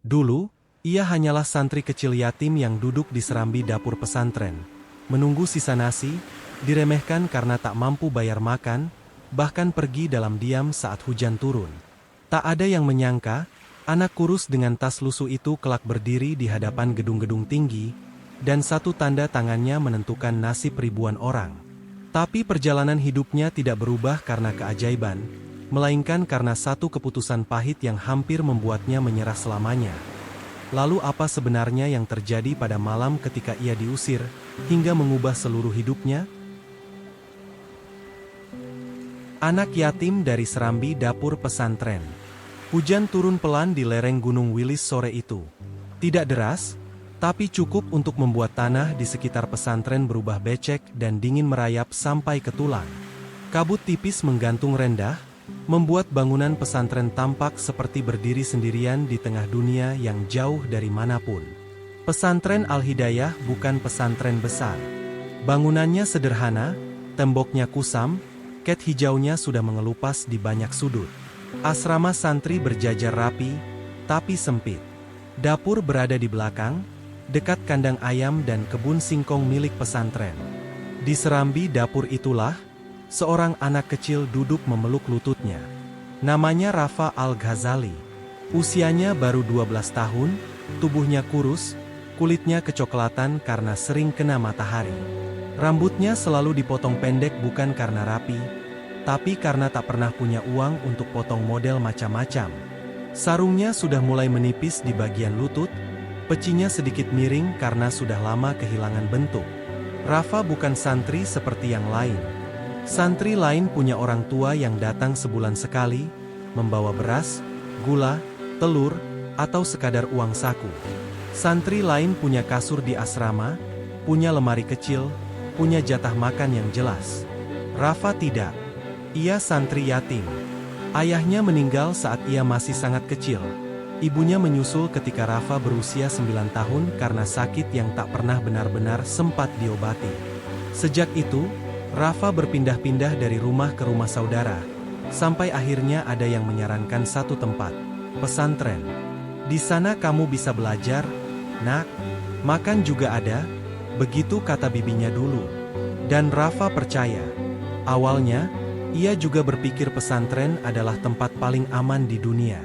Dulu, ia hanyalah santri kecil yatim yang duduk di serambi dapur pesantren, menunggu sisa nasi, diremehkan karena tak mampu bayar makan, bahkan pergi dalam diam saat hujan turun. Tak ada yang menyangka, anak kurus dengan tas lusuh itu kelak berdiri di hadapan gedung-gedung tinggi, dan satu tanda tangannya menentukan nasib ribuan orang. Tapi perjalanan hidupnya tidak berubah karena keajaiban, melainkan karena satu keputusan pahit yang hampir membuatnya menyerah selamanya. Lalu apa sebenarnya yang terjadi pada malam ketika ia diusir, hingga mengubah seluruh hidupnya? Anak yatim dari serambi dapur pesantren. Hujan turun pelan di lereng Gunung Wilis sore itu. Tidak deras, tapi cukup untuk membuat tanah di sekitar pesantren berubah becek dan dingin merayap sampai ke tulang. Kabut tipis menggantung rendah, membuat bangunan pesantren tampak seperti berdiri sendirian di tengah dunia yang jauh dari manapun. Pesantren Al-Hidayah bukan pesantren besar. Bangunannya sederhana, temboknya kusam, cat hijaunya sudah mengelupas di banyak sudut. Asrama santri berjajar rapi, tapi sempit. Dapur berada di belakang, dekat kandang ayam dan kebun singkong milik pesantren. Di serambi dapur itulah, seorang anak kecil duduk memeluk lututnya. Namanya Rafa Al-Ghazali. Usianya baru 12 tahun, tubuhnya kurus, kulitnya kecoklatan karena sering kena matahari. Rambutnya selalu dipotong pendek bukan karena rapi, tapi karena tak pernah punya uang untuk potong model macam-macam. Sarungnya sudah mulai menipis di bagian lutut, pecinya sedikit miring karena sudah lama kehilangan bentuk. Rafa bukan santri seperti yang lain. Santri lain punya orang tua yang datang sebulan sekali, membawa beras, gula, telur, atau sekadar uang saku. Santri lain punya kasur di asrama, punya lemari kecil, punya jatah makan yang jelas. Rafa tidak. Ia santri yatim. Ayahnya meninggal saat ia masih sangat kecil. Ibunya menyusul ketika Rafa berusia 9 tahun karena sakit yang tak pernah benar-benar sempat diobati. Sejak itu, Rafa berpindah-pindah dari rumah ke rumah saudara, sampai akhirnya ada yang menyarankan satu tempat, pesantren. Di sana kamu bisa belajar, nak, makan juga ada, begitu kata bibinya dulu. Dan Rafa percaya. Awalnya, ia juga berpikir pesantren adalah tempat paling aman di dunia.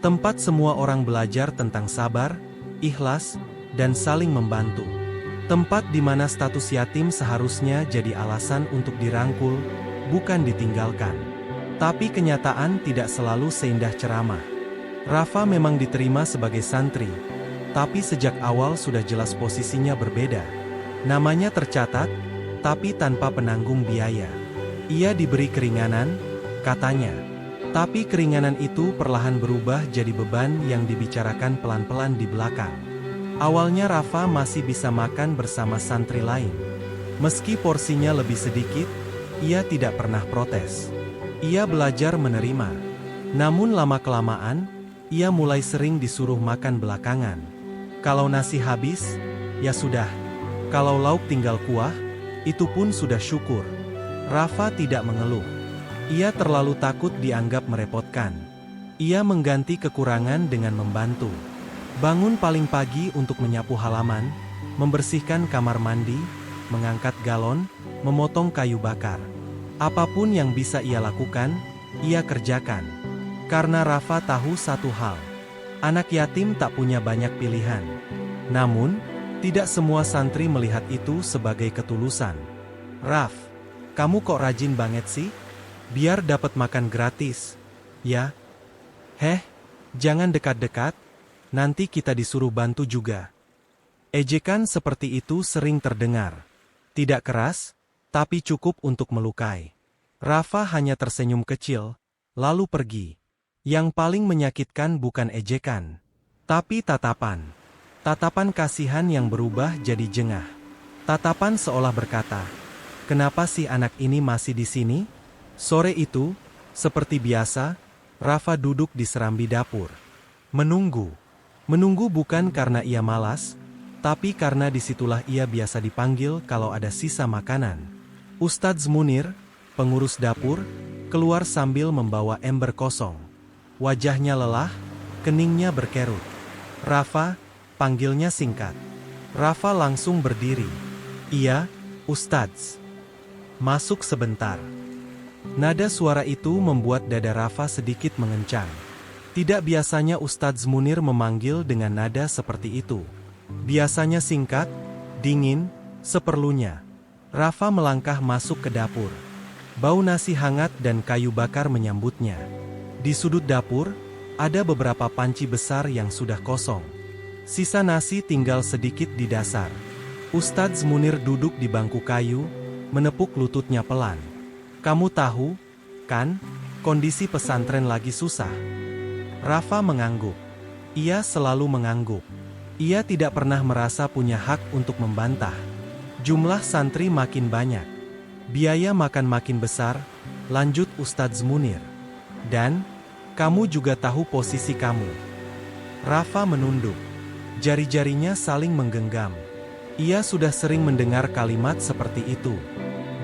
Tempat semua orang belajar tentang sabar, ikhlas, dan saling membantu. Tempat di mana status yatim seharusnya jadi alasan untuk dirangkul, bukan ditinggalkan. Tapi kenyataan tidak selalu seindah ceramah. Rafa memang diterima sebagai santri, tapi sejak awal sudah jelas posisinya berbeda. Namanya tercatat, tapi tanpa penanggung biaya. Ia diberi keringanan, katanya. Tapi keringanan itu perlahan berubah jadi beban yang dibicarakan pelan-pelan di belakang. Awalnya Rafa masih bisa makan bersama santri lain. Meski porsinya lebih sedikit, ia tidak pernah protes. Ia belajar menerima. Namun lama-kelamaan, ia mulai sering disuruh makan belakangan. Kalau nasi habis, ya sudah. Kalau lauk tinggal kuah, itu pun sudah syukur. Rafa tidak mengeluh. Ia terlalu takut dianggap merepotkan. Ia mengganti kekurangan dengan membantu. Bangun paling pagi untuk menyapu halaman, membersihkan kamar mandi, mengangkat galon, memotong kayu bakar. Apapun yang bisa ia lakukan, ia kerjakan. Karena Rafa tahu satu hal. Anak yatim tak punya banyak pilihan. Namun, tidak semua santri melihat itu sebagai ketulusan. Raf, kamu kok rajin banget sih? Biar dapat makan gratis. Ya? Heh, jangan dekat-dekat, nanti kita disuruh bantu juga. Ejekan seperti itu sering terdengar. Tidak keras, tapi cukup untuk melukai. Rafa hanya tersenyum kecil, lalu pergi. Yang paling menyakitkan bukan ejekan, tapi tatapan. Tatapan kasihan yang berubah jadi jengah. Tatapan seolah berkata, "Kenapa sih anak ini masih di sini?" Sore itu, seperti biasa, Rafa duduk di serambi dapur. Menunggu. Menunggu bukan karena ia malas, tapi karena disitulah ia biasa dipanggil kalau ada sisa makanan. Ustadz Munir, pengurus dapur, keluar sambil membawa ember kosong. Wajahnya lelah, keningnya berkerut. Rafa, panggilnya singkat. Rafa langsung berdiri. Iya, Ustadz. Masuk sebentar. Nada suara itu membuat dada Rafa sedikit mengencang. Tidak biasanya Ustadz Munir memanggil dengan nada seperti itu. Biasanya singkat, dingin, seperlunya. Rafa melangkah masuk ke dapur. Bau nasi hangat dan kayu bakar menyambutnya. Di sudut dapur, ada beberapa panci besar yang sudah kosong. Sisa nasi tinggal sedikit di dasar. Ustadz Munir duduk di bangku kayu, menepuk lututnya pelan. Kamu tahu, kan, kondisi pesantren lagi susah. Rafa mengangguk. Ia selalu mengangguk. Ia tidak pernah merasa punya hak untuk membantah. Jumlah santri makin banyak. Biaya makan makin besar, lanjut Ustadz Munir. Dan, kamu juga tahu posisi kamu. Rafa menunduk. Jari-jarinya saling menggenggam. Ia sudah sering mendengar kalimat seperti itu.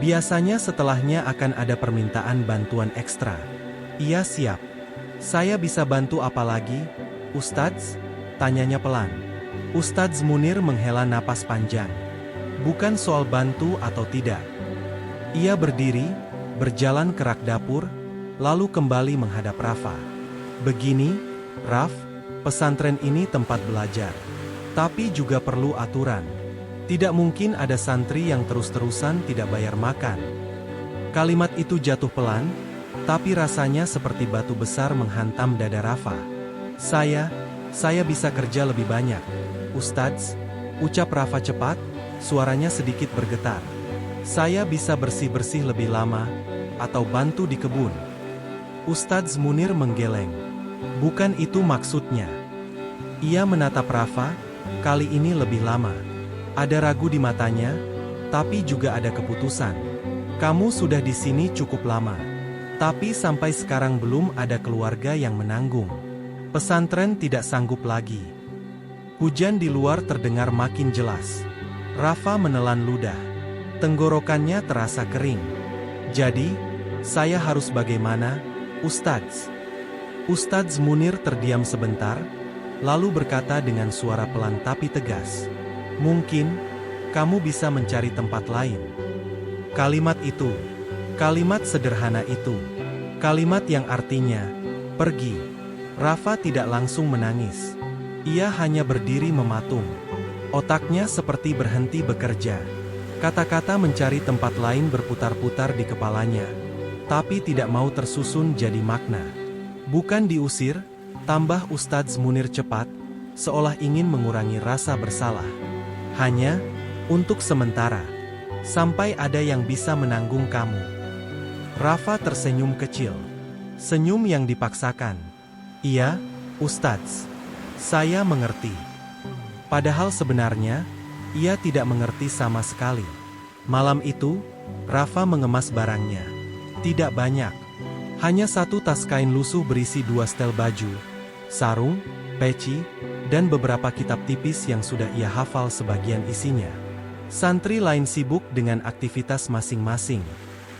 Biasanya setelahnya akan ada permintaan bantuan ekstra. Ia siap. Saya bisa bantu apa lagi, Ustadz? Tanyanya pelan. Ustadz Munir menghela napas panjang. Bukan soal bantu atau tidak. Ia berdiri, berjalan ke rak dapur, lalu kembali menghadap Rafa. Begini, Raf, pesantren ini tempat belajar. Tapi juga perlu aturan. Tidak mungkin ada santri yang terus-terusan tidak bayar makan. Kalimat itu jatuh pelan, tapi rasanya seperti batu besar menghantam dada Rafa. Saya bisa kerja lebih banyak. Ustadz, ucap Rafa cepat, suaranya sedikit bergetar. Saya bisa bersih-bersih lebih lama, atau bantu di kebun. Ustadz Munir menggeleng. Bukan itu maksudnya. Ia menatap Rafa, kali ini lebih lama. Ada ragu di matanya, tapi juga ada keputusan. Kamu sudah di sini cukup lama. Tapi sampai sekarang belum ada keluarga yang menanggung. Pesantren tidak sanggup lagi. Hujan di luar terdengar makin jelas. Rafa menelan ludah. Tenggorokannya terasa kering. Jadi, saya harus bagaimana, Ustadz? Ustadz Munir terdiam sebentar, lalu berkata dengan suara pelan tapi tegas. Mungkin, kamu bisa mencari tempat lain. Kalimat itu, kalimat sederhana itu, kalimat yang artinya, pergi. Rafa tidak langsung menangis. Ia hanya berdiri mematung. Otaknya seperti berhenti bekerja. Kata-kata mencari tempat lain berputar-putar di kepalanya, tapi tidak mau tersusun jadi makna. Bukan diusir, tambah Ustadz Munir cepat, seolah ingin mengurangi rasa bersalah. Hanya, untuk sementara, sampai ada yang bisa menanggung kamu. Rafa tersenyum kecil. Senyum yang dipaksakan. Iya, Ustadz. Saya mengerti. Padahal sebenarnya, ia tidak mengerti sama sekali. Malam itu, Rafa mengemas barangnya. Tidak banyak. Hanya satu tas kain lusuh berisi 2 setel baju, sarung, peci, dan beberapa kitab tipis yang sudah ia hafal sebagian isinya. Santri lain sibuk dengan aktivitas masing-masing.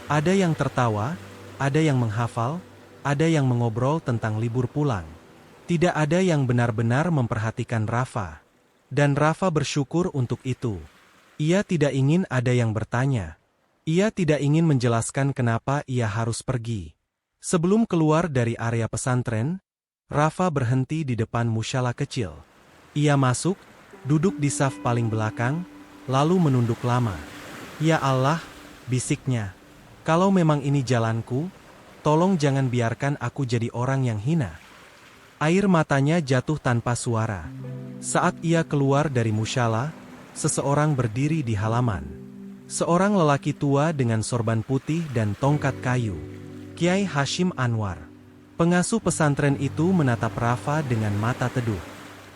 Ada yang tertawa, ada yang menghafal, ada yang mengobrol tentang libur pulang. Tidak ada yang benar-benar memperhatikan Rafa. Dan Rafa bersyukur untuk itu. Ia tidak ingin ada yang bertanya. Ia tidak ingin menjelaskan kenapa ia harus pergi. Sebelum keluar dari area pesantren, Rafa berhenti di depan musyalah kecil. Ia masuk, duduk di saf paling belakang, lalu menunduk lama. Ya Allah, bisiknya. Kalau memang ini jalanku, tolong jangan biarkan aku jadi orang yang hina. Air matanya jatuh tanpa suara. Saat ia keluar dari musyalah, seseorang berdiri di halaman. Seorang lelaki tua dengan sorban putih dan tongkat kayu. Kiai Hashim Anwar. Pengasuh pesantren itu menatap Rafa dengan mata teduh.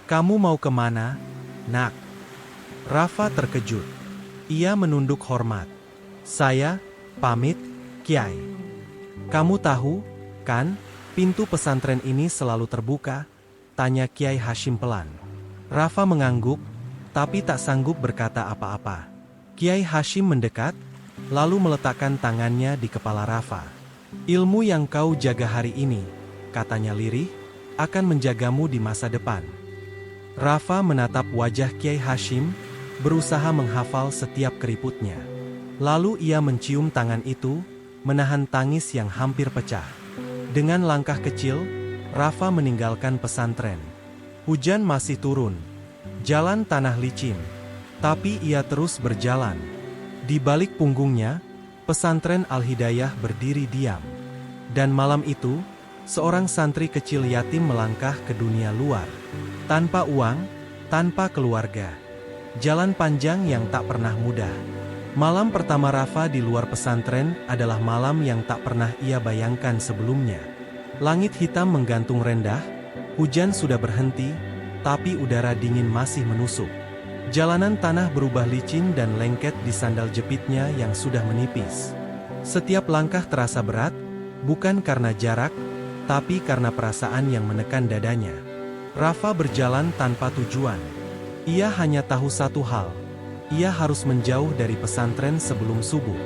Kamu mau kemana, nak? Rafa terkejut. Ia menunduk hormat. Saya, pamit, Kiai. Kamu tahu, kan, pintu pesantren ini selalu terbuka? Tanya Kiai Hashim pelan. Rafa mengangguk, tapi tak sanggup berkata apa-apa. Kiai Hashim mendekat, lalu meletakkan tangannya di kepala Rafa. Ilmu yang kau jaga hari ini, katanya lirih, akan menjagamu di masa depan. Rafa menatap wajah Kiai Hashim, berusaha menghafal setiap keriputnya. Lalu ia mencium tangan itu, menahan tangis yang hampir pecah. Dengan langkah kecil, Rafa meninggalkan pesantren. Hujan masih turun. Jalan tanah licin. Tapi ia terus berjalan. Di balik punggungnya, pesantren Al-Hidayah berdiri diam. Dan malam itu, seorang santri kecil yatim melangkah ke dunia luar. Tanpa uang, tanpa keluarga. Jalan panjang yang tak pernah mudah. Malam pertama Rafa di luar pesantren adalah malam yang tak pernah ia bayangkan sebelumnya. Langit hitam menggantung rendah, hujan sudah berhenti, tapi udara dingin masih menusuk. Jalanan tanah berubah licin dan lengket di sandal jepitnya yang sudah menipis. Setiap langkah terasa berat, bukan karena jarak, tapi karena perasaan yang menekan dadanya. Rafa berjalan tanpa tujuan. Ia hanya tahu satu hal. Ia harus menjauh dari pesantren sebelum subuh.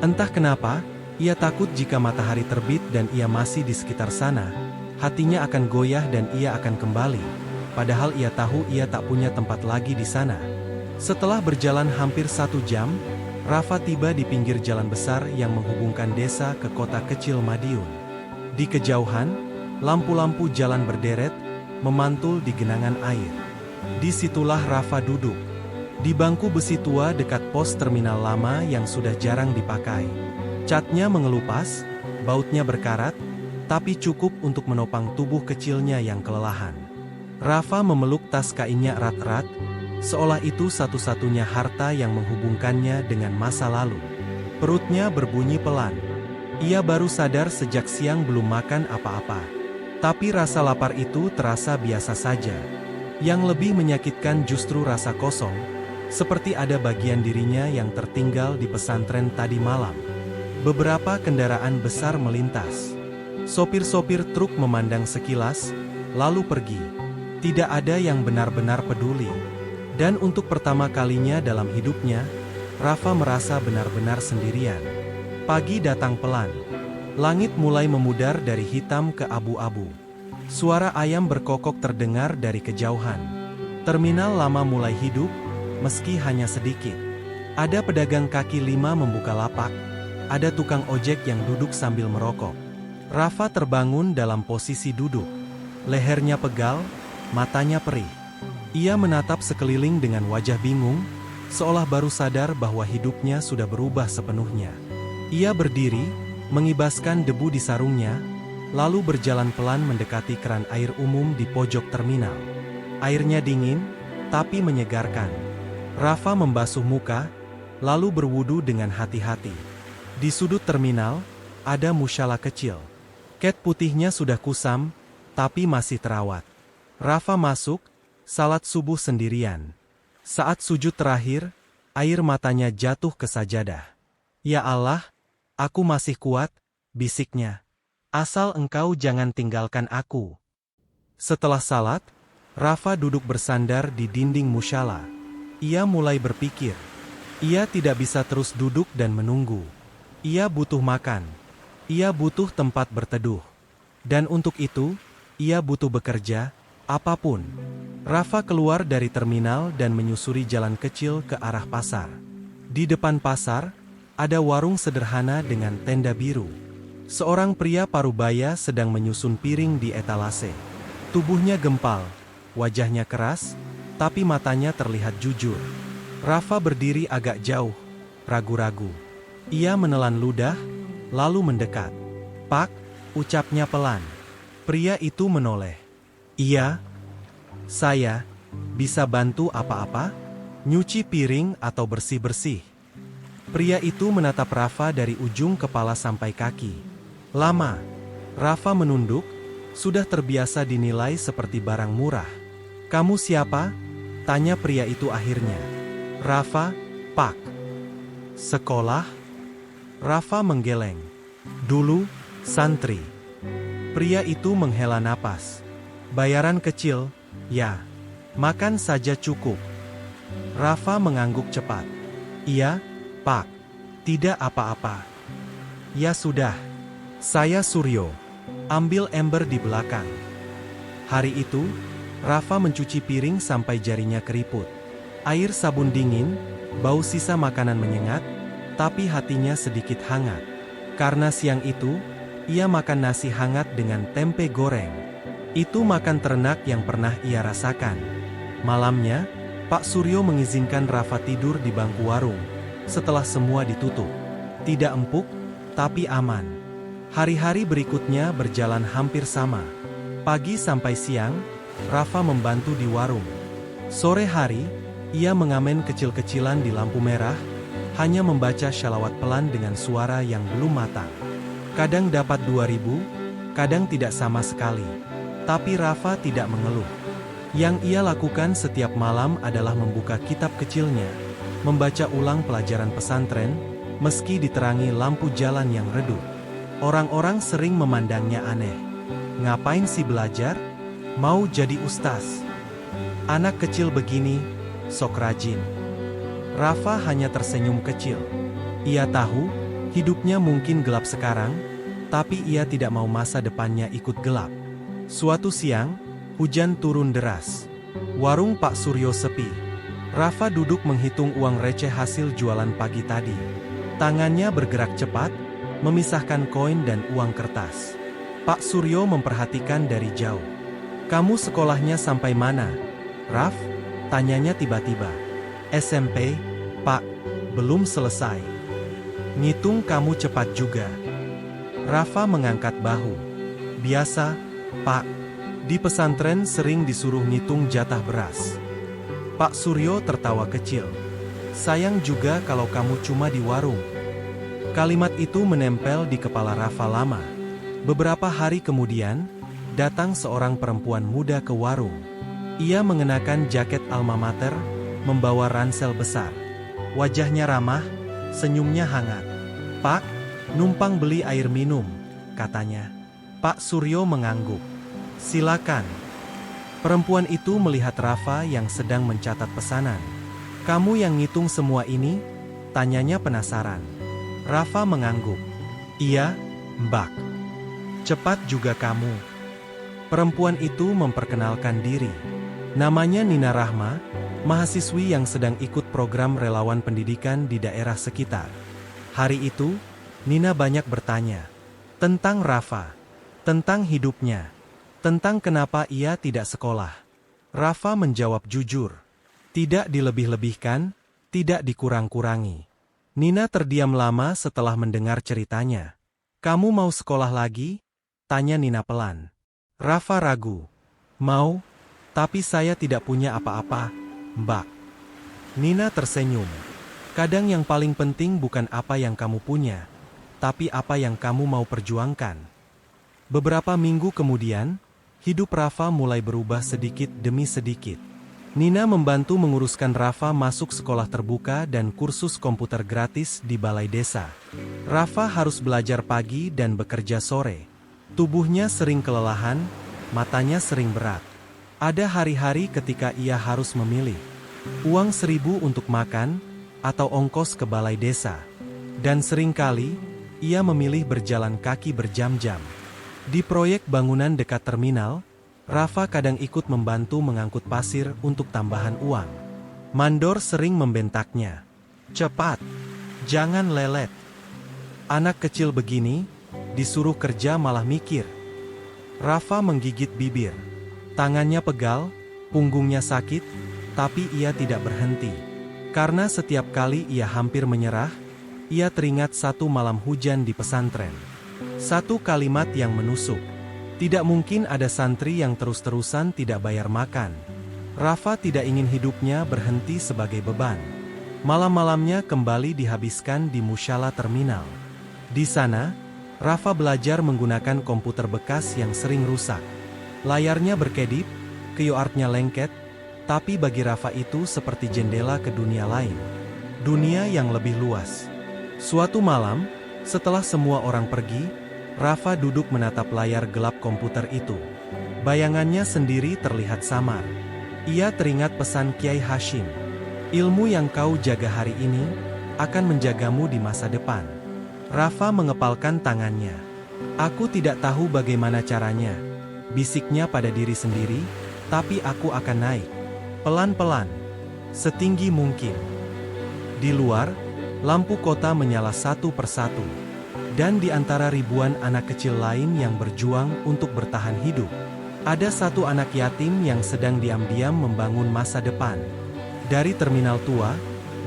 Entah kenapa, ia takut jika matahari terbit dan ia masih di sekitar sana, hatinya akan goyah dan ia akan kembali. Padahal ia tahu ia tak punya tempat lagi di sana. Setelah berjalan hampir 1 jam, Rafa tiba di pinggir jalan besar yang menghubungkan desa ke kota kecil Madiun. Di kejauhan, lampu-lampu jalan berderet, memantul di genangan air. Disitulah Rafa duduk. Di bangku besi tua dekat pos terminal lama yang sudah jarang dipakai. Catnya mengelupas, bautnya berkarat, tapi cukup untuk menopang tubuh kecilnya yang kelelahan. Rafa memeluk tas kainnya erat-erat, seolah itu satu-satunya harta yang menghubungkannya dengan masa lalu. Perutnya berbunyi pelan. Ia baru sadar sejak siang belum makan apa-apa. Tapi rasa lapar itu terasa biasa saja. Yang lebih menyakitkan justru rasa kosong, seperti ada bagian dirinya yang tertinggal di pesantren tadi malam. Beberapa kendaraan besar melintas. Sopir-sopir truk memandang sekilas, lalu pergi. Tidak ada yang benar-benar peduli. Dan untuk pertama kalinya dalam hidupnya, Rafa merasa benar-benar sendirian. Pagi datang pelan. Langit mulai memudar dari hitam ke abu-abu. Suara ayam berkokok terdengar dari kejauhan. Terminal lama mulai hidup, meski hanya sedikit. Ada pedagang kaki lima membuka lapak. Ada tukang ojek yang duduk sambil merokok. Rafa terbangun dalam posisi duduk. Lehernya pegal, matanya perih. Ia menatap sekeliling dengan wajah bingung, seolah baru sadar bahwa hidupnya sudah berubah sepenuhnya. Ia berdiri, mengibaskan debu di sarungnya, lalu berjalan pelan mendekati keran air umum di pojok terminal. Airnya dingin, tapi menyegarkan. Rafa membasuh muka, lalu berwudu dengan hati-hati. Di sudut terminal, ada musyalah kecil. Ket putihnya sudah kusam, tapi masih terawat. Rafa masuk, salat subuh sendirian. Saat sujud terakhir, air matanya jatuh ke sajadah. Ya Allah, aku masih kuat, bisiknya. Asal engkau jangan tinggalkan aku. Setelah salat, Rafa duduk bersandar di dinding musyalah. Ia mulai berpikir. Ia tidak bisa terus duduk dan menunggu. Ia butuh makan. Ia butuh tempat berteduh. Dan untuk itu, ia butuh bekerja, apapun. Rafa keluar dari terminal dan menyusuri jalan kecil ke arah pasar. Di depan pasar, ada warung sederhana dengan tenda biru. Seorang pria parubaya sedang menyusun piring di etalase. Tubuhnya gempal, wajahnya keras, tapi matanya terlihat jujur. Rafa berdiri agak jauh, ragu-ragu. Ia menelan ludah, lalu mendekat. "Pak," ucapnya pelan. Pria itu menoleh. "Iya, saya bisa bantu apa-apa? Nyuci piring atau bersih-bersih?" Pria itu menatap Rafa dari ujung kepala sampai kaki. Lama. Rafa menunduk, sudah terbiasa dinilai seperti barang murah. "Kamu siapa?" tanya pria itu akhirnya. "Rafa, Pak." "Sekolah?" Rafa menggeleng. "Dulu, santri." Pria itu menghela napas. "Bayaran kecil, ya. Makan saja cukup." Rafa mengangguk cepat. "Iya, Pak. Tidak apa-apa." "Ya sudah. Saya Suryo. Ambil ember di belakang." Hari itu, Rafa mencuci piring sampai jarinya keriput. Air sabun dingin, bau sisa makanan menyengat, tapi hatinya sedikit hangat. Karena siang itu, ia makan nasi hangat dengan tempe goreng. Itu makan terenak yang pernah ia rasakan. Malamnya, Pak Suryo mengizinkan Rafa tidur di bangku warung. Setelah semua ditutup. Tidak empuk, tapi aman. Hari-hari berikutnya berjalan hampir sama. Pagi sampai siang, Rafa membantu di warung. Sore hari, ia mengamen kecil-kecilan di lampu merah, hanya membaca syalawat pelan dengan suara yang belum matang. Kadang dapat 2.000, kadang tidak sama sekali. Tapi Rafa tidak mengeluh. Yang ia lakukan setiap malam adalah membuka kitab kecilnya, membaca ulang pelajaran pesantren, meski diterangi lampu jalan yang redup. Orang-orang sering memandangnya aneh. Ngapain sih belajar? Mau jadi ustaz? Anak kecil begini, sok rajin. Rafa hanya tersenyum kecil. Ia tahu, hidupnya mungkin gelap sekarang, tapi ia tidak mau masa depannya ikut gelap. Suatu siang, hujan turun deras. Warung Pak Suryo sepi. Rafa duduk menghitung uang receh hasil jualan pagi tadi. Tangannya bergerak cepat, memisahkan koin dan uang kertas. Pak Suryo memperhatikan dari jauh. "Kamu sekolahnya sampai mana, Raf?" tanyanya tiba-tiba. "SMP, Pak. Belum selesai." "Ngitung kamu cepat juga." Rafa mengangkat bahu. "Biasa, Pak. Di pesantren sering disuruh ngitung jatah beras." Pak Suryo tertawa kecil. "Sayang juga kalau kamu cuma di warung." Kalimat itu menempel di kepala Rafa lama. Beberapa hari kemudian, datang seorang perempuan muda ke warung. Ia mengenakan jaket alma mater, membawa ransel besar. Wajahnya ramah, senyumnya hangat. "Pak, numpang beli air minum," katanya. Pak Suryo mengangguk. "Silakan." Perempuan itu melihat Rafa yang sedang mencatat pesanan. "Kamu yang ngitung semua ini?" tanyanya penasaran. Rafa mengangguk. "Iya, Mbak." "Cepat juga kamu." Perempuan itu memperkenalkan diri. Namanya Nina Rahma, mahasiswi yang sedang ikut program relawan pendidikan di daerah sekitar. Hari itu, Nina banyak bertanya tentang Rafa, tentang hidupnya, tentang kenapa ia tidak sekolah. Rafa menjawab jujur. Tidak dilebih-lebihkan, tidak dikurang-kurangi. Nina terdiam lama setelah mendengar ceritanya. "Kamu mau sekolah lagi?" tanya Nina pelan. Rafa ragu. "Mau, tapi saya tidak punya apa-apa, Mbak." Nina tersenyum. "Kadang yang paling penting bukan apa yang kamu punya, tapi apa yang kamu mau perjuangkan." Beberapa minggu kemudian, hidup Rafa mulai berubah sedikit demi sedikit. Nina membantu menguruskan Rafa masuk sekolah terbuka dan kursus komputer gratis di balai desa. Rafa harus belajar pagi dan bekerja sore. Tubuhnya sering kelelahan, matanya sering berat. Ada hari-hari ketika ia harus memilih uang 1.000 untuk makan, atau ongkos ke balai desa. Dan seringkali, ia memilih berjalan kaki berjam-jam. Di proyek bangunan dekat terminal, Rafa kadang ikut membantu mengangkut pasir untuk tambahan uang. Mandor sering membentaknya. "Cepat, jangan lelet. Anak kecil begini, disuruh kerja malah mikir." Rafa menggigit bibir. Tangannya pegal, punggungnya sakit, tapi ia tidak berhenti. Karena setiap kali ia hampir menyerah, ia teringat satu malam hujan di pesantren. Satu kalimat yang menusuk. Tidak mungkin ada santri yang terus-terusan tidak bayar makan. Rafa tidak ingin hidupnya berhenti sebagai beban. Malam-malamnya kembali dihabiskan di musyalah terminal. Di sana, Rafa belajar menggunakan komputer bekas yang sering rusak. Layarnya berkedip, keyboardnya lengket, tapi bagi Rafa itu seperti jendela ke dunia lain. Dunia yang lebih luas. Suatu malam, setelah semua orang pergi, Rafa duduk menatap layar gelap komputer itu. Bayangannya sendiri terlihat samar. Ia teringat pesan Kiai Hashim. "Ilmu yang kau jaga hari ini, akan menjagamu di masa depan." Rafa mengepalkan tangannya. "Aku tidak tahu bagaimana caranya," bisiknya pada diri sendiri, Tapi aku akan naik. Pelan-pelan. Setinggi mungkin. Di luar, lampu kota menyala satu persatu. Dan di antara ribuan anak kecil lain yang berjuang untuk bertahan hidup, ada satu anak yatim yang sedang diam-diam membangun masa depan. Dari terminal tua,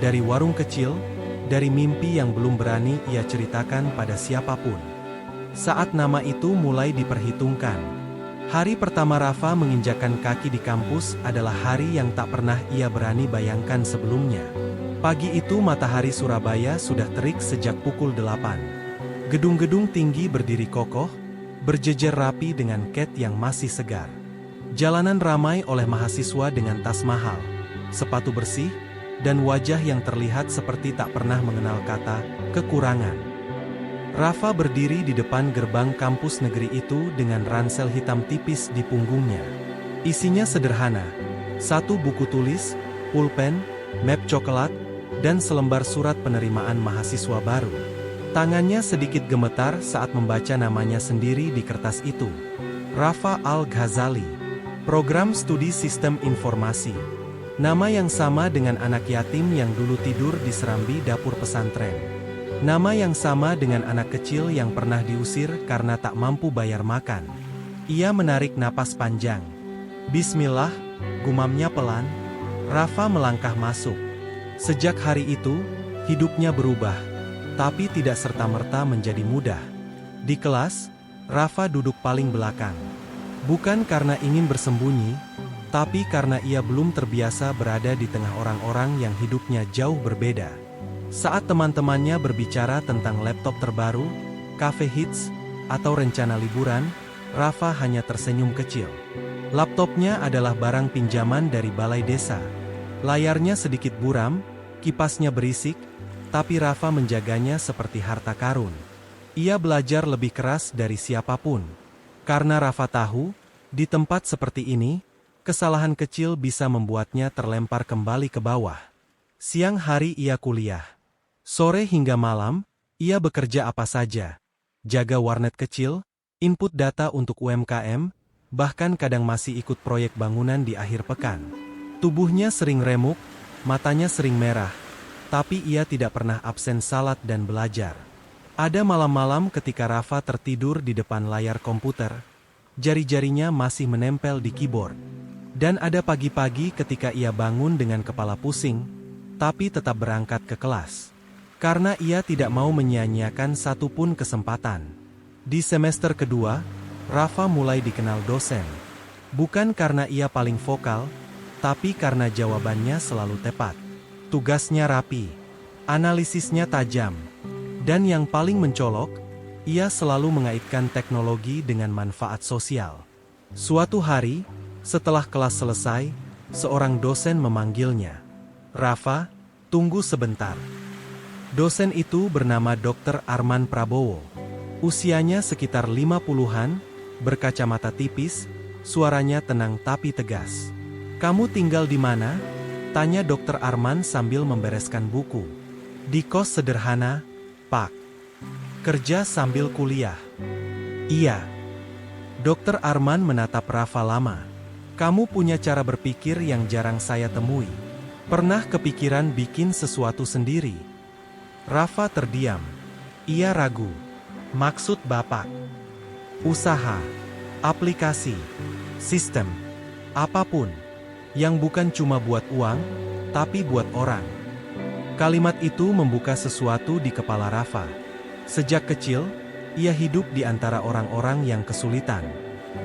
dari warung kecil, dari mimpi yang belum berani ia ceritakan pada siapapun. Saat nama itu mulai diperhitungkan, hari pertama Rafa menginjakkan kaki di kampus adalah hari yang tak pernah ia berani bayangkan sebelumnya. Pagi itu matahari Surabaya sudah terik sejak pukul 8. Gedung-gedung tinggi berdiri kokoh, berjejer rapi dengan cat yang masih segar. Jalanan ramai oleh mahasiswa dengan tas mahal, sepatu bersih, dan wajah yang terlihat seperti tak pernah mengenal kata kekurangan. Rafa berdiri di depan gerbang kampus negeri itu dengan ransel hitam tipis di punggungnya. Isinya sederhana, satu buku tulis, pulpen, map coklat, dan selembar surat penerimaan mahasiswa baru. Tangannya sedikit gemetar saat membaca namanya sendiri di kertas itu. Rafa Al-Ghazali, Program Studi Sistem Informasi. Nama yang sama dengan anak yatim yang dulu tidur di serambi dapur pesantren. Nama yang sama dengan anak kecil yang pernah diusir karena tak mampu bayar makan. Ia menarik napas panjang. Bismillah, gumamnya pelan. Rafa melangkah masuk. Sejak hari itu, hidupnya berubah, tapi tidak serta-merta menjadi mudah. Di kelas, Rafa duduk paling belakang. Bukan karena ingin bersembunyi, tapi karena ia belum terbiasa berada di tengah orang-orang yang hidupnya jauh berbeda. Saat teman-temannya berbicara tentang laptop terbaru, cafe hits, atau rencana liburan, Rafa hanya tersenyum kecil. Laptopnya adalah barang pinjaman dari balai desa. Layarnya sedikit buram, kipasnya berisik, tapi Rafa menjaganya seperti harta karun. Ia belajar lebih keras dari siapapun. Karena Rafa tahu, di tempat seperti ini, kesalahan kecil bisa membuatnya terlempar kembali ke bawah. Siang hari ia kuliah. Sore hingga malam, ia bekerja apa saja. Jaga warnet kecil, input data untuk UMKM, bahkan kadang masih ikut proyek bangunan di akhir pekan. Tubuhnya sering remuk, matanya sering merah, tapi ia tidak pernah absen salat dan belajar. Ada malam-malam ketika Rafa tertidur di depan layar komputer, jari-jarinya masih menempel di keyboard. Dan ada pagi-pagi ketika ia bangun dengan kepala pusing, tapi tetap berangkat ke kelas. Karena ia tidak mau menyia-nyiakan satupun kesempatan. Di semester kedua, Rafa mulai dikenal dosen. Bukan karena ia paling vokal, tapi karena jawabannya selalu tepat. Tugasnya rapi, analisisnya tajam, dan yang paling mencolok, ia selalu mengaitkan teknologi dengan manfaat sosial. Suatu hari, setelah kelas selesai, seorang dosen memanggilnya. "Rafa, tunggu sebentar." Dosen itu bernama Dr. Arman Prabowo. Usianya sekitar 50-an, berkacamata tipis, suaranya tenang tapi tegas. "Kamu tinggal di mana?" tanya Dr. Arman sambil membereskan buku. "Di kos sederhana, Pak." "Kerja sambil kuliah?" "Iya." Dr. Arman menatap Rafa lama. "Kamu punya cara berpikir yang jarang saya temui. Pernah kepikiran bikin sesuatu sendiri?" Rafa terdiam. Ia ragu. "Maksud Bapak?" "Usaha, aplikasi, sistem, apapun. Yang bukan cuma buat uang, tapi buat orang." Kalimat itu membuka sesuatu di kepala Rafa. Sejak kecil, ia hidup di antara orang-orang yang kesulitan.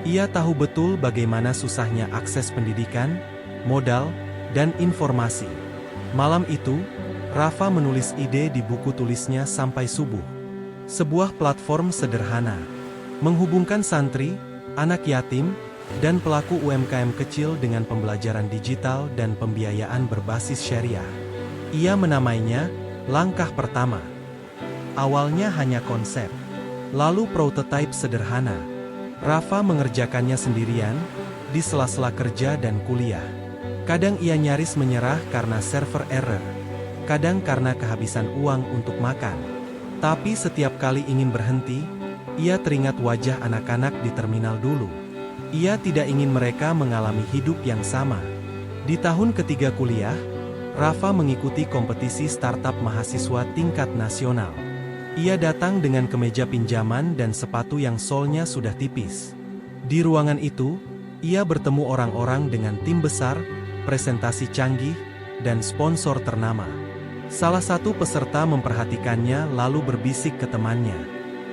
Ia tahu betul bagaimana susahnya akses pendidikan, modal, dan informasi. Malam itu, Rafa menulis ide di buku tulisnya sampai subuh. Sebuah platform sederhana, menghubungkan santri, anak yatim, dan pelaku UMKM kecil dengan pembelajaran digital dan pembiayaan berbasis syariah. Ia menamainya Langkah Pertama. Awalnya hanya konsep, lalu prototipe sederhana. Rafa mengerjakannya sendirian, di sela-sela kerja dan kuliah. Kadang ia nyaris menyerah karena server error, kadang karena kehabisan uang untuk makan. Tapi setiap kali ingin berhenti, ia teringat wajah anak-anak di terminal dulu. Ia tidak ingin mereka mengalami hidup yang sama. Di tahun ketiga kuliah, Rafa mengikuti kompetisi startup mahasiswa tingkat nasional. Ia datang dengan kemeja pinjaman dan sepatu yang solnya sudah tipis. Di ruangan itu, ia bertemu orang-orang dengan tim besar, presentasi canggih, dan sponsor ternama. Salah satu peserta memperhatikannya lalu berbisik ke temannya.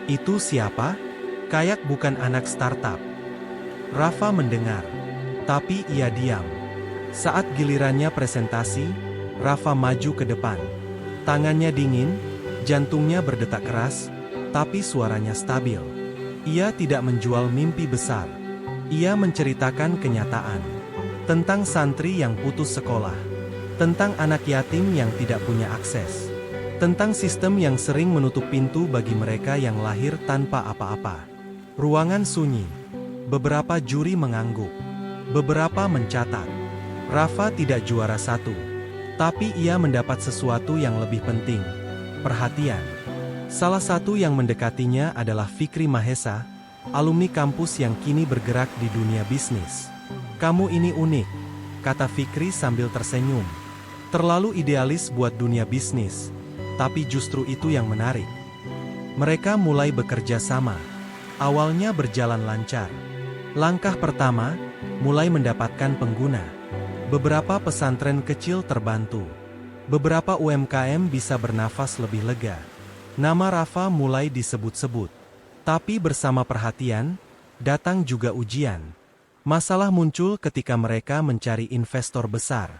"Itu siapa? Kayak bukan anak startup." Rafa mendengar, tapi ia diam. Saat gilirannya presentasi, Rafa maju ke depan. Tangannya dingin, jantungnya berdetak keras, tapi suaranya stabil. Ia tidak menjual mimpi besar. Ia menceritakan kenyataan. Tentang santri yang putus sekolah. Tentang anak yatim yang tidak punya akses. Tentang sistem yang sering menutup pintu bagi mereka yang lahir tanpa apa-apa. Ruangan sunyi. Beberapa juri mengangguk. Beberapa mencatat. Rafa tidak juara satu. Tapi ia mendapat sesuatu yang lebih penting. Perhatian. Salah satu yang mendekatinya adalah Fikri Mahesa, alumni kampus yang kini bergerak di dunia bisnis. "Kamu ini unik," kata Fikri sambil tersenyum. "Terlalu idealis buat dunia bisnis, tapi justru itu yang menarik." Mereka mulai bekerja sama. Awalnya berjalan lancar. Langkah pertama, mulai mendapatkan pengguna. Beberapa pesantren kecil terbantu. Beberapa UMKM bisa bernafas lebih lega. Nama Rafa mulai disebut-sebut. Tapi bersama perhatian, datang juga ujian. Masalah muncul ketika mereka mencari investor besar.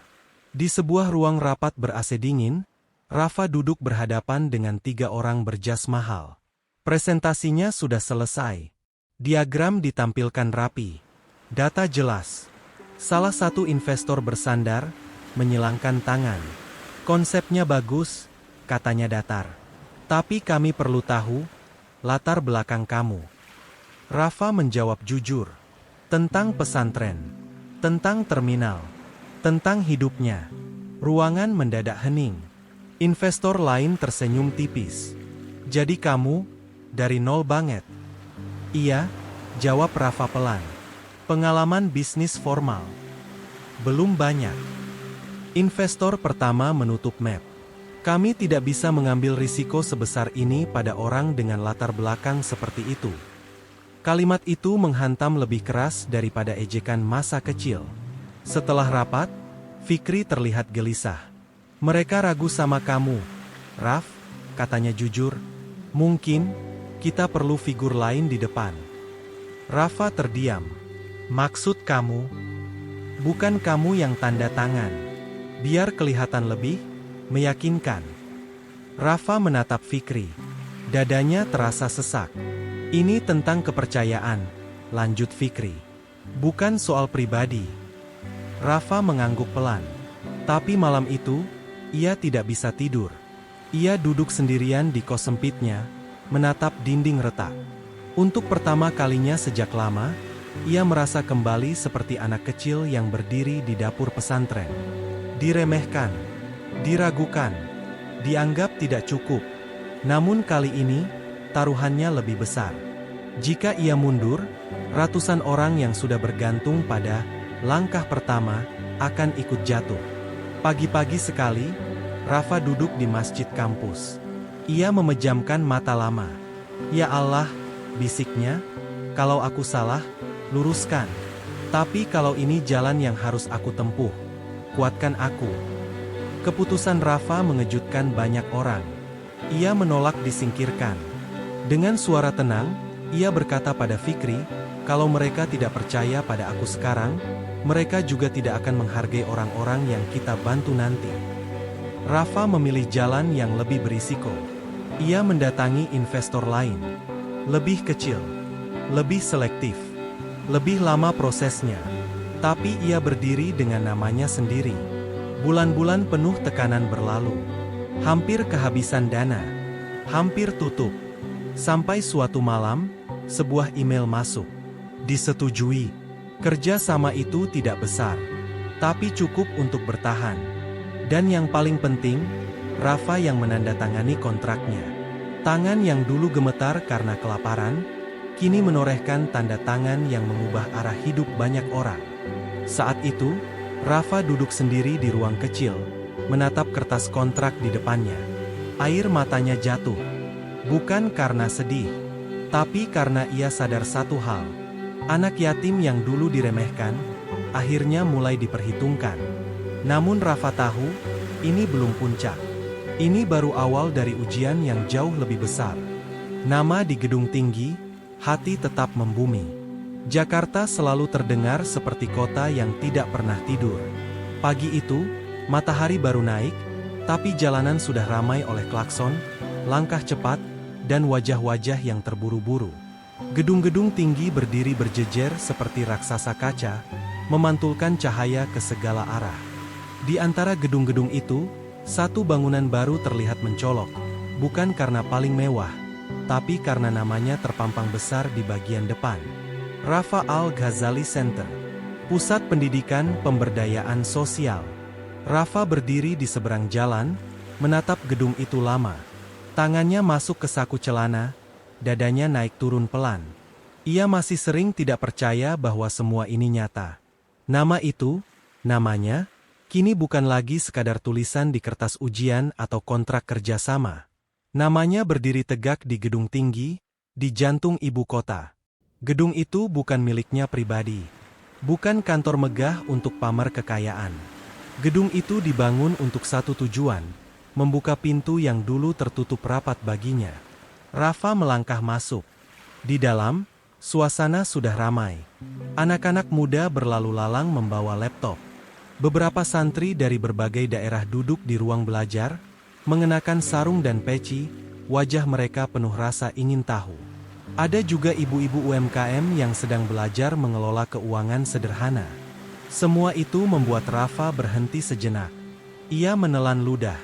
Di sebuah ruang rapat ber-AC dingin, Rafa duduk berhadapan dengan 3 orang berjas mahal. Presentasinya sudah selesai. Diagram ditampilkan rapi. Data jelas. Salah satu investor bersandar, menyilangkan tangan. "Konsepnya bagus," katanya datar. "Tapi kami perlu tahu latar belakang kamu." Rafa menjawab jujur. Tentang pesantren. Tentang terminal. Tentang hidupnya. Ruangan mendadak hening. Investor lain tersenyum tipis. "Jadi kamu, dari nol banget?" "Iya," jawab Rafa pelan. "Pengalaman bisnis formal?" "Belum banyak." Investor pertama menutup map. "Kami tidak bisa mengambil risiko sebesar ini pada orang dengan latar belakang seperti itu." Kalimat itu menghantam lebih keras daripada ejekan masa kecil. Setelah rapat, Fikri terlihat gelisah. "Mereka ragu sama kamu, Raf," katanya jujur. "Mungkin kita perlu figur lain di depan." Rafa terdiam. "Maksud kamu?" "Bukan kamu yang tanda tangan. Biar kelihatan lebih meyakinkan." Rafa menatap Fikri. Dadanya terasa sesak. "Ini tentang kepercayaan," lanjut Fikri. "Bukan soal pribadi." Rafa mengangguk pelan. Tapi malam itu, ia tidak bisa tidur. Ia duduk sendirian di kos sempitnya, menatap dinding retak. Untuk pertama kalinya sejak lama, ia merasa kembali seperti anak kecil yang berdiri di dapur pesantren. Diremehkan, diragukan, dianggap tidak cukup. Namun kali ini, taruhannya lebih besar. Jika ia mundur, ratusan orang yang sudah bergantung pada langkah pertama akan ikut jatuh. Pagi-pagi sekali, Rafa duduk di masjid kampus. Ia memejamkan mata lama. "Ya Allah," bisiknya, "kalau aku salah, luruskan. Tapi kalau ini jalan yang harus aku tempuh, kuatkan aku." Keputusan Rafa mengejutkan banyak orang. Ia menolak disingkirkan. Dengan suara tenang, ia berkata pada Fikri, "Kalau mereka tidak percaya pada aku sekarang, mereka juga tidak akan menghargai orang-orang yang kita bantu nanti." Rafa memilih jalan yang lebih berisiko. Ia mendatangi investor lain. Lebih kecil, lebih selektif, lebih lama prosesnya. Tapi ia berdiri dengan namanya sendiri. Bulan-bulan penuh tekanan berlalu. Hampir kehabisan dana. Hampir tutup. Sampai suatu malam, sebuah email masuk. Disetujui. Kerja sama itu tidak besar, tapi cukup untuk bertahan. Dan yang paling penting, Rafa yang menandatangani kontraknya. Tangan yang dulu gemetar karena kelaparan, kini menorehkan tanda tangan yang mengubah arah hidup banyak orang. Saat itu, Rafa duduk sendiri di ruang kecil, menatap kertas kontrak di depannya. Air matanya jatuh. Bukan karena sedih, tapi karena ia sadar satu hal. Anak yatim yang dulu diremehkan, akhirnya mulai diperhitungkan. Namun Rafa tahu, ini belum puncak. Ini baru awal dari ujian yang jauh lebih besar. Nama di gedung tinggi, hati tetap membumi. Jakarta selalu terdengar seperti kota yang tidak pernah tidur. Pagi itu, matahari baru naik, tapi jalanan sudah ramai oleh klakson, langkah cepat, dan wajah-wajah yang terburu-buru. Gedung-gedung tinggi berdiri berjejer seperti raksasa kaca, memantulkan cahaya ke segala arah. Di antara gedung-gedung itu, satu bangunan baru terlihat mencolok, bukan karena paling mewah, tapi karena namanya terpampang besar di bagian depan. Rafa Al-Ghazali Center, Pusat Pendidikan Pemberdayaan Sosial. Rafa berdiri di seberang jalan, menatap gedung itu lama. Tangannya masuk ke saku celana, dadanya naik turun pelan. Ia masih sering tidak percaya bahwa semua ini nyata. Nama itu, namanya, kini bukan lagi sekadar tulisan di kertas ujian atau kontrak kerjasama. Namanya berdiri tegak di gedung tinggi, di jantung ibu kota. Gedung itu bukan miliknya pribadi. Bukan kantor megah untuk pamer kekayaan. Gedung itu dibangun untuk satu tujuan, membuka pintu yang dulu tertutup rapat baginya. Rafa melangkah masuk. Di dalam, suasana sudah ramai. Anak-anak muda berlalu lalang membawa laptop. Beberapa santri dari berbagai daerah duduk di ruang belajar, mengenakan sarung dan peci, wajah mereka penuh rasa ingin tahu. Ada juga ibu-ibu UMKM yang sedang belajar mengelola keuangan sederhana. Semua itu membuat Rafa berhenti sejenak. Ia menelan ludah.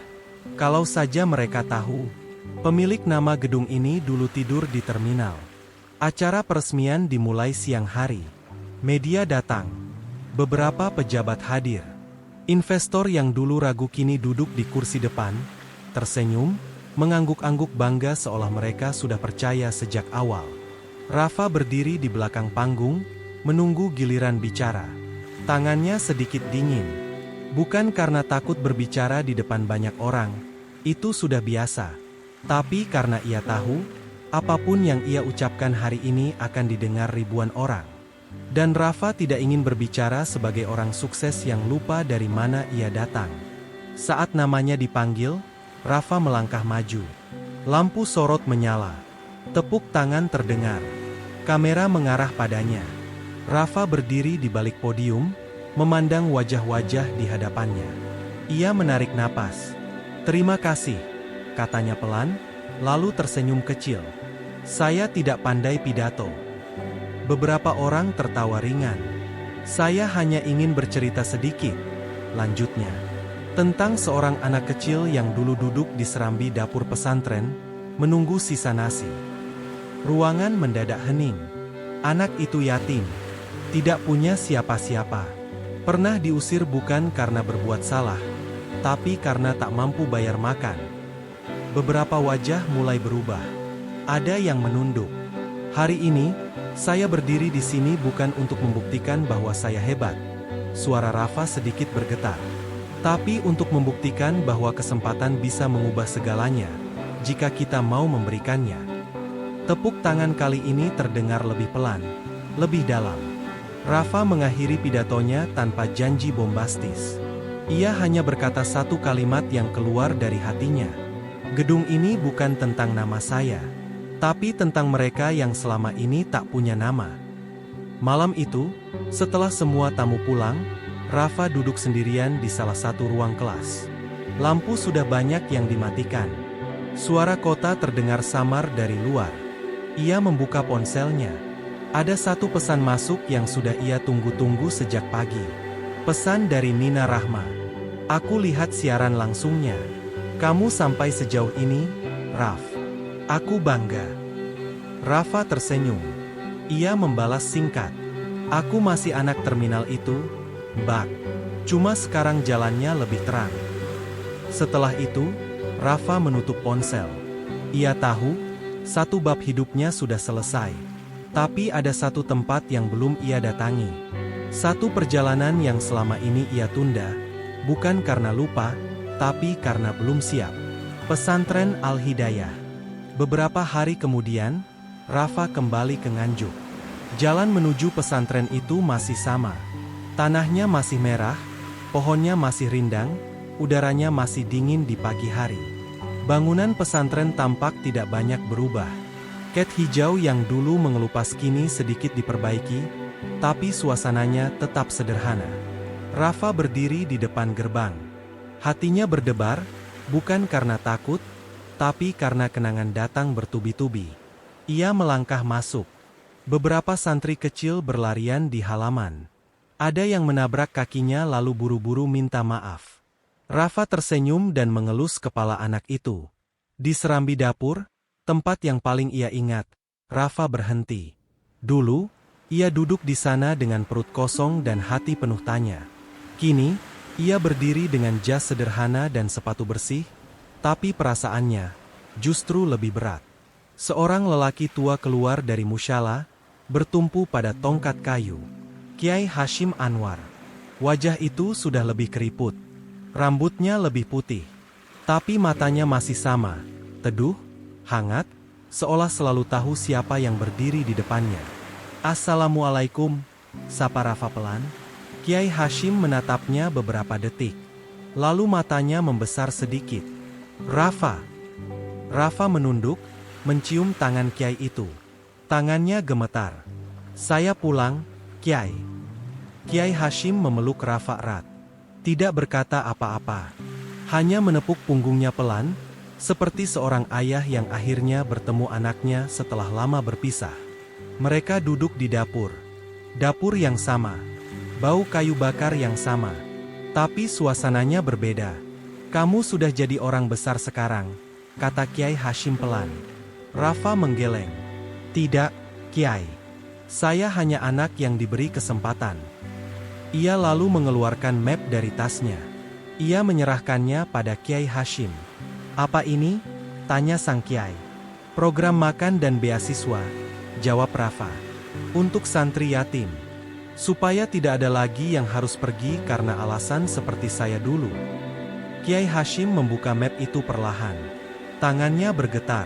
Kalau saja mereka tahu, pemilik nama gedung ini dulu tidur di terminal. Acara peresmian dimulai siang hari. Media datang. Beberapa pejabat hadir. Investor yang dulu ragu kini duduk di kursi depan, tersenyum, mengangguk-angguk bangga seolah mereka sudah percaya sejak awal. Rafa berdiri di belakang panggung, menunggu giliran bicara. Tangannya sedikit dingin. Bukan karena takut berbicara di depan banyak orang, itu sudah biasa. Tapi karena ia tahu, apapun yang ia ucapkan hari ini akan didengar ribuan orang. Dan Rafa tidak ingin berbicara sebagai orang sukses yang lupa dari mana ia datang. Saat namanya dipanggil, Rafa melangkah maju. Lampu sorot menyala. Tepuk tangan terdengar. Kamera mengarah padanya. Rafa berdiri di balik podium, memandang wajah-wajah di hadapannya. Ia menarik napas. "Terima kasih," katanya pelan, lalu tersenyum kecil. "Saya tidak pandai pidato." Beberapa orang tertawa ringan. "Saya hanya ingin bercerita sedikit," lanjutnya. "Tentang seorang anak kecil yang dulu duduk di serambi dapur pesantren, menunggu sisa nasi." Ruangan mendadak hening. Anak itu yatim. Tidak punya siapa-siapa. Pernah diusir bukan karena berbuat salah, tapi karena tak mampu bayar makan. Beberapa wajah mulai berubah. Ada yang menunduk. "Hari ini, saya berdiri di sini bukan untuk membuktikan bahwa saya hebat." Suara Rafa sedikit bergetar. "Tapi untuk membuktikan bahwa kesempatan bisa mengubah segalanya, jika kita mau memberikannya." Tepuk tangan kali ini terdengar lebih pelan, lebih dalam. Rafa mengakhiri pidatonya tanpa janji bombastis. Ia hanya berkata satu kalimat yang keluar dari hatinya. "Gedung ini bukan tentang nama saya, tapi tentang mereka yang selama ini tak punya nama." Malam itu, setelah semua tamu pulang, Rafa duduk sendirian di salah satu ruang kelas. Lampu sudah banyak yang dimatikan. Suara kota terdengar samar dari luar. Ia membuka ponselnya. Ada satu pesan masuk yang sudah ia tunggu-tunggu sejak pagi. Pesan dari Nina Rahma. "Aku lihat siaran langsungnya. Kamu sampai sejauh ini, Raf. Aku bangga." Rafa tersenyum. Ia membalas singkat. "Aku masih anak terminal itu, Mbak. Cuma sekarang jalannya lebih terang." Setelah itu, Rafa menutup ponsel. Ia tahu, satu bab hidupnya sudah selesai. Tapi ada satu tempat yang belum ia datangi. Satu perjalanan yang selama ini ia tunda, bukan karena lupa, tapi karena belum siap. Pesantren Al-Hidayah. Beberapa hari kemudian, Rafa kembali ke Nganjuk. Jalan menuju pesantren itu masih sama. Tanahnya masih merah, pohonnya masih rindang, udaranya masih dingin di pagi hari. Bangunan pesantren tampak tidak banyak berubah. Ket hijau yang dulu mengelupas kini sedikit diperbaiki, tapi suasananya tetap sederhana. Rafa berdiri di depan gerbang. Hatinya berdebar, bukan karena takut, tapi karena kenangan datang bertubi-tubi. Ia melangkah masuk. Beberapa santri kecil berlarian di halaman. Ada yang menabrak kakinya lalu buru-buru minta maaf. Rafa tersenyum dan mengelus kepala anak itu. Di serambi dapur, tempat yang paling ia ingat, Rafa berhenti. Dulu, ia duduk di sana dengan perut kosong dan hati penuh tanya. Kini, ia berdiri dengan jas sederhana dan sepatu bersih, tapi perasaannya justru lebih berat. Seorang lelaki tua keluar dari musyalah, bertumpu pada tongkat kayu. Kiai Hashim Anwar. Wajah itu sudah lebih keriput. Rambutnya lebih putih. Tapi matanya masih sama, teduh, hangat, seolah selalu tahu siapa yang berdiri di depannya. "Assalamualaikum," sapa Rafa pelan. Kiai Hashim menatapnya beberapa detik. Lalu matanya membesar sedikit. "Rafa." Rafa menunduk, mencium tangan Kiai itu. Tangannya gemetar. "Saya pulang, Kiai." Kiai Hashim memeluk Rafa erat. Tidak berkata apa-apa. Hanya menepuk punggungnya pelan, seperti seorang ayah yang akhirnya bertemu anaknya setelah lama berpisah. Mereka duduk di dapur. Dapur yang sama. Bau kayu bakar yang sama. Tapi suasananya berbeda. "Kamu sudah jadi orang besar sekarang," kata Kiai Hashim pelan. Rafa menggeleng. "Tidak, Kiai. Saya hanya anak yang diberi kesempatan." Ia lalu mengeluarkan map dari tasnya. Ia menyerahkannya pada Kiai Hashim. "Apa ini?" tanya sang Kiai. "Program makan dan beasiswa," jawab Rafa. "Untuk santri yatim. Supaya tidak ada lagi yang harus pergi karena alasan seperti saya dulu." Kiai Hashim membuka map itu perlahan. Tangannya bergetar.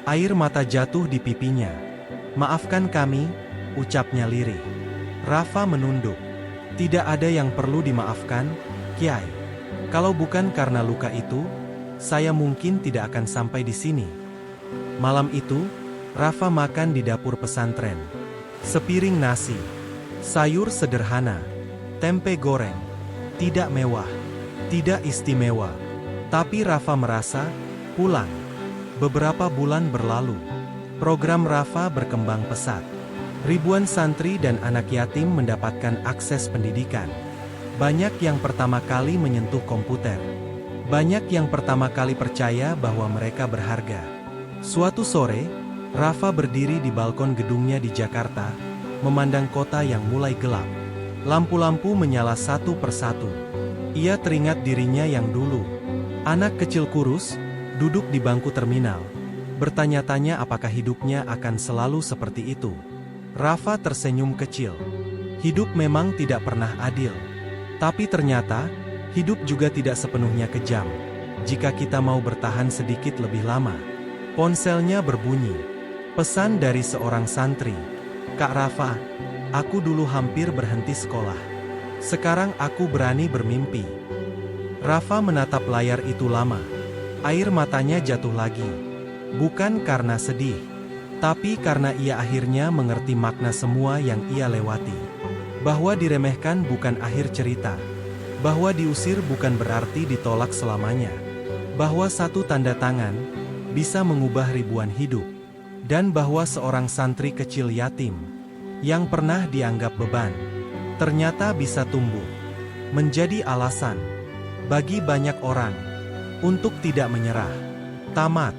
Air mata jatuh di pipinya. "Maafkan kami," ucapnya lirih. Rafa menunduk. "Tidak ada yang perlu dimaafkan, Kiai. Kalau bukan karena luka itu, saya mungkin tidak akan sampai di sini." Malam itu, Rafa makan di dapur pesantren. Sepiring nasi, sayur sederhana, tempe goreng. Tidak mewah, tidak istimewa. Tapi Rafa merasa pulang. Beberapa bulan berlalu. Program Rafa berkembang pesat. Ribuan santri dan anak yatim mendapatkan akses pendidikan. Banyak yang pertama kali menyentuh komputer. Banyak yang pertama kali percaya bahwa mereka berharga. Suatu sore, Rafa berdiri di balkon gedungnya di Jakarta, memandang kota yang mulai gelap. Lampu-lampu menyala satu persatu. Ia teringat dirinya yang dulu. Anak kecil kurus, duduk di bangku terminal. Bertanya-tanya apakah hidupnya akan selalu seperti itu. Rafa tersenyum kecil. Hidup memang tidak pernah adil. Tapi ternyata, hidup juga tidak sepenuhnya kejam. Jika kita mau bertahan sedikit lebih lama. Ponselnya berbunyi. Pesan dari seorang santri. "Kak Rafa, aku dulu hampir berhenti sekolah. Sekarang aku berani bermimpi." Rafa menatap layar itu lama. Air matanya jatuh lagi. Bukan karena sedih, tapi karena ia akhirnya mengerti makna semua yang ia lewati. Bahwa diremehkan bukan akhir cerita. Bahwa diusir bukan berarti ditolak selamanya. Bahwa satu tanda tangan bisa mengubah ribuan hidup. Dan bahwa seorang santri kecil yatim yang pernah dianggap beban, ternyata bisa tumbuh menjadi alasan bagi banyak orang untuk tidak menyerah. Tamat.